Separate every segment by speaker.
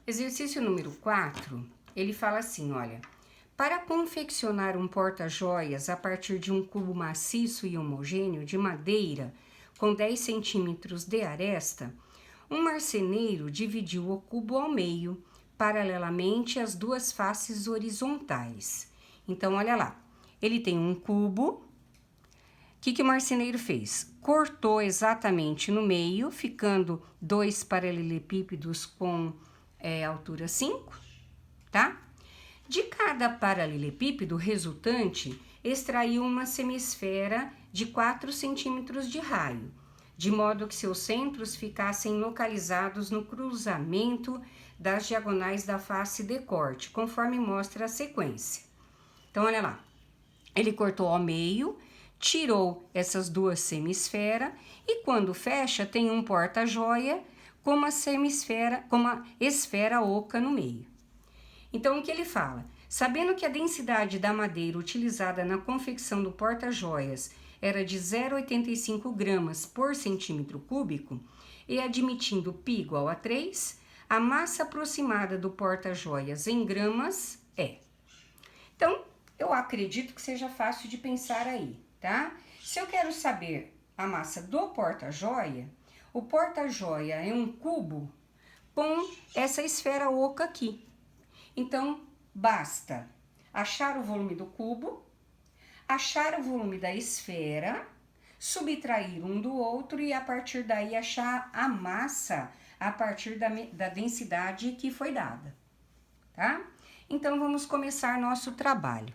Speaker 1: Exercício número 4, ele fala assim, olha, para confeccionar um porta-joias a partir de um cubo maciço e homogêneo de madeira com 10 centímetros de aresta, um marceneiro dividiu o cubo ao meio, paralelamente às duas faces horizontais. Então, olha lá, ele tem um cubo. O que o marceneiro fez? Cortou exatamente no meio, ficando dois paralelepípedos com altura 5, tá? De cada paralelepípedo resultante, extraiu uma semisfera de 4 centímetros de raio, de modo que seus centros ficassem localizados no cruzamento das diagonais da face de corte, conforme mostra a sequência. Então, olha lá, ele cortou ao meio, tirou essas duas semisferas e quando fecha tem um porta-joia com uma esfera oca no meio. Então, o que ele fala? Sabendo que a densidade da madeira utilizada na confecção do porta-joias era de 0,85 gramas por centímetro cúbico e admitindo π igual a 3, a massa aproximada do porta-joias em gramas é. Então, eu acredito que seja fácil de pensar aí, tá? Se eu quero saber a massa do porta-joia, o porta-joia é um cubo com essa esfera oca aqui. Então, basta achar o volume do cubo, achar o volume da esfera, subtrair um do outro e a partir daí achar a massa a partir da densidade que foi dada, tá? Então, vamos começar nosso trabalho.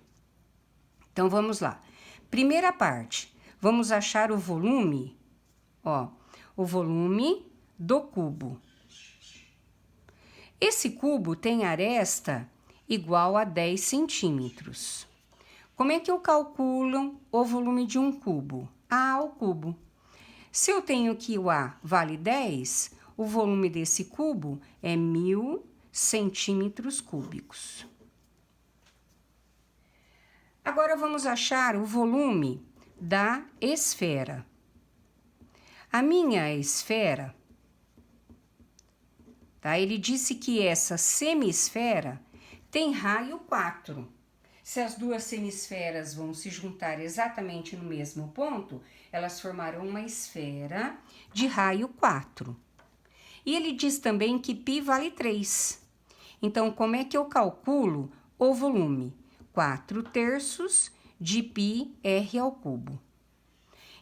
Speaker 1: Então, vamos lá. Primeira parte, vamos achar o volume, ó, o volume do cubo. Esse cubo tem aresta igual a 10 centímetros. Como é que eu calculo o volume de um cubo? A ao cubo. Se eu tenho que o A vale 10, o volume desse cubo é 1000 centímetros cúbicos. Agora, vamos achar o volume da esfera. A minha esfera, tá? Ele disse que essa semisfera tem raio 4. Se as duas semisferas vão se juntar exatamente no mesmo ponto, elas formarão uma esfera de raio 4. E ele diz também que π vale 3. Então, como é que eu calculo o volume? 4/3 de πr ao cubo.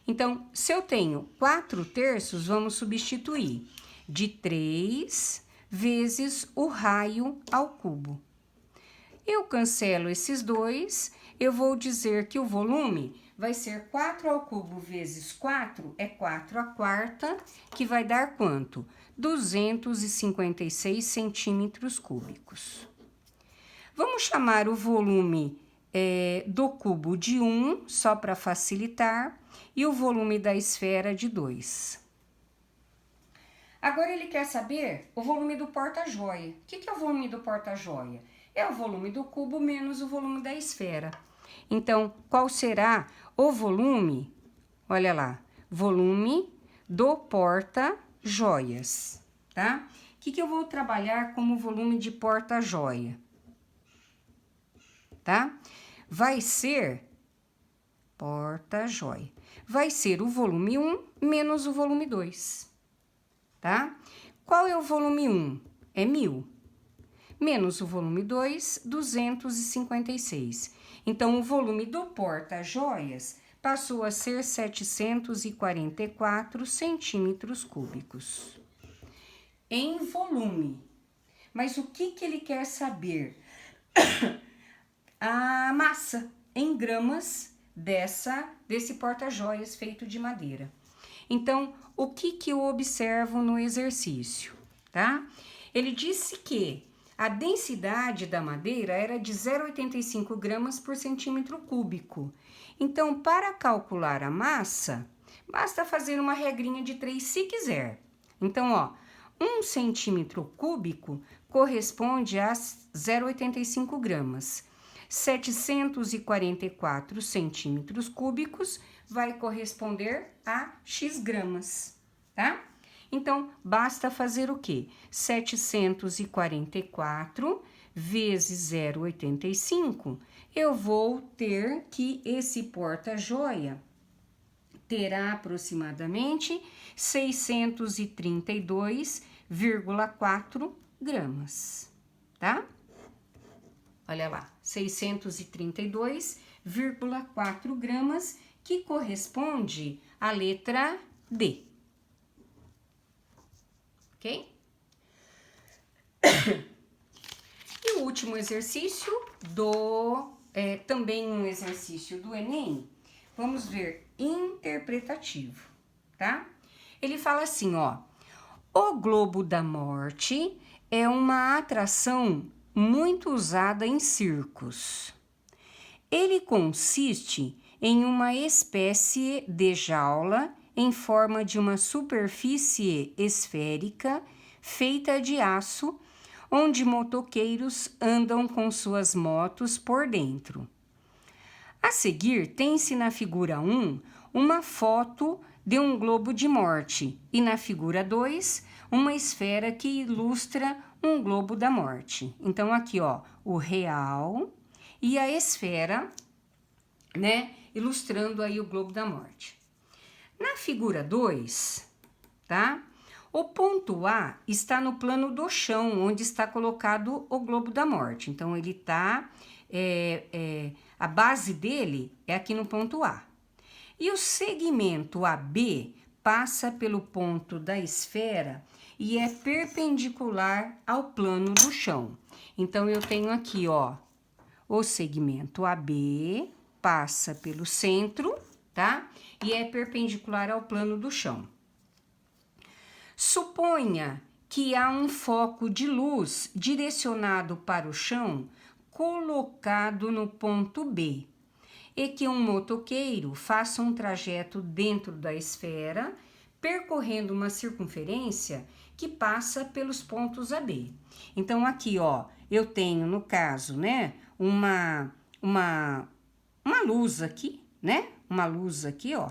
Speaker 1: Então, se eu tenho 4/3, vamos substituir de 3 vezes o raio ao cubo. Eu cancelo esses dois, eu vou dizer que o volume vai ser 4 ao cubo vezes 4, é 4/4, que vai dar quanto? 256 centímetros cúbicos. Vamos chamar o volume do cubo de 1, só para facilitar, e o volume da esfera de 2. Agora ele quer saber o volume do porta-joia. O que é o volume do porta-joia? É o volume do cubo menos o volume da esfera. Então, qual será o volume? Olha lá, volume do porta-joias, tá? O que eu vou trabalhar como volume de porta-joia? Tá? Vai ser porta-joia. Vai ser o volume 1 menos o volume 2, tá? Qual é o volume 1? É 1000. Menos o volume 2, 256. Então, o volume do porta-joias passou a ser 744 centímetros cúbicos. Em volume. Mas o que ele quer saber? A massa em gramas desse porta-joias feito de madeira. Então, o que eu observo no exercício, tá? Ele disse que a densidade da madeira era de 0,85 gramas por centímetro cúbico. Então, para calcular a massa, basta fazer uma regrinha de 3 se quiser. Então, ó, 1 centímetro cúbico corresponde a 0,85 gramas. 744 centímetros cúbicos vai corresponder a x gramas, tá? Então, basta fazer o quê? 744 vezes 0,85, eu vou ter que esse porta-joia terá aproximadamente 632,4 gramas, tá? Olha lá, 632,4 gramas, que corresponde à letra D. Ok? E o último exercício também um exercício do Enem, vamos ver, interpretativo, tá? Ele fala assim, ó, o globo da morte é uma atração muito usada em circos. Ele consiste em uma espécie de jaula em forma de uma superfície esférica feita de aço, onde motoqueiros andam com suas motos por dentro. A seguir, tem-se na figura 1 uma foto de um globo de morte e na figura 2 uma esfera que ilustra um globo da morte. Então, aqui, ó, o real e a esfera, né, ilustrando aí o globo da morte. Na figura 2, tá? O ponto A está no plano do chão, onde está colocado o globo da morte. Então, ele tá, a base dele é aqui no ponto A. E o segmento AB passa pelo ponto da esfera e é perpendicular ao plano do chão. Então, eu tenho aqui, ó, o segmento AB passa pelo centro, tá? E é perpendicular ao plano do chão. Suponha que há um foco de luz direcionado para o chão colocado no ponto B e que um motoqueiro faça um trajeto dentro da esfera, percorrendo uma circunferência que passa pelos pontos AB. Então, aqui, ó, eu tenho, no caso, né, uma luz aqui, né? Uma luz aqui, ó,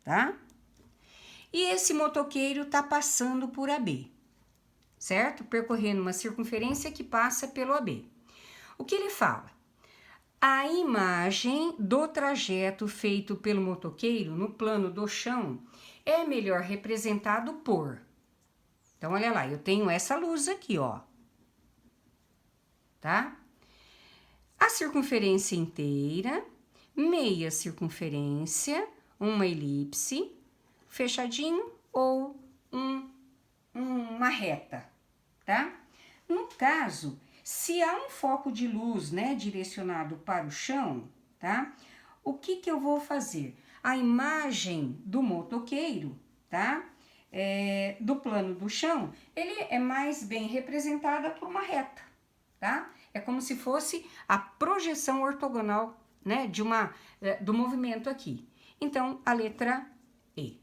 Speaker 1: tá? E esse motoqueiro tá passando por AB, certo? Percorrendo uma circunferência que passa pelo AB. O que ele fala? A imagem do trajeto feito pelo motoqueiro no plano do chão é melhor representado por... Então, olha lá, eu tenho essa luz aqui, ó, tá? A circunferência inteira, meia circunferência, uma elipse, fechadinho ou uma reta, tá? No caso, se há um foco de luz, né, direcionado para o chão, tá? O que eu vou fazer? A imagem do motoqueiro, tá? Do plano do chão, ele é mais bem representada por uma reta, tá? É como se fosse a projeção ortogonal, né, do movimento aqui. Então, a letra E.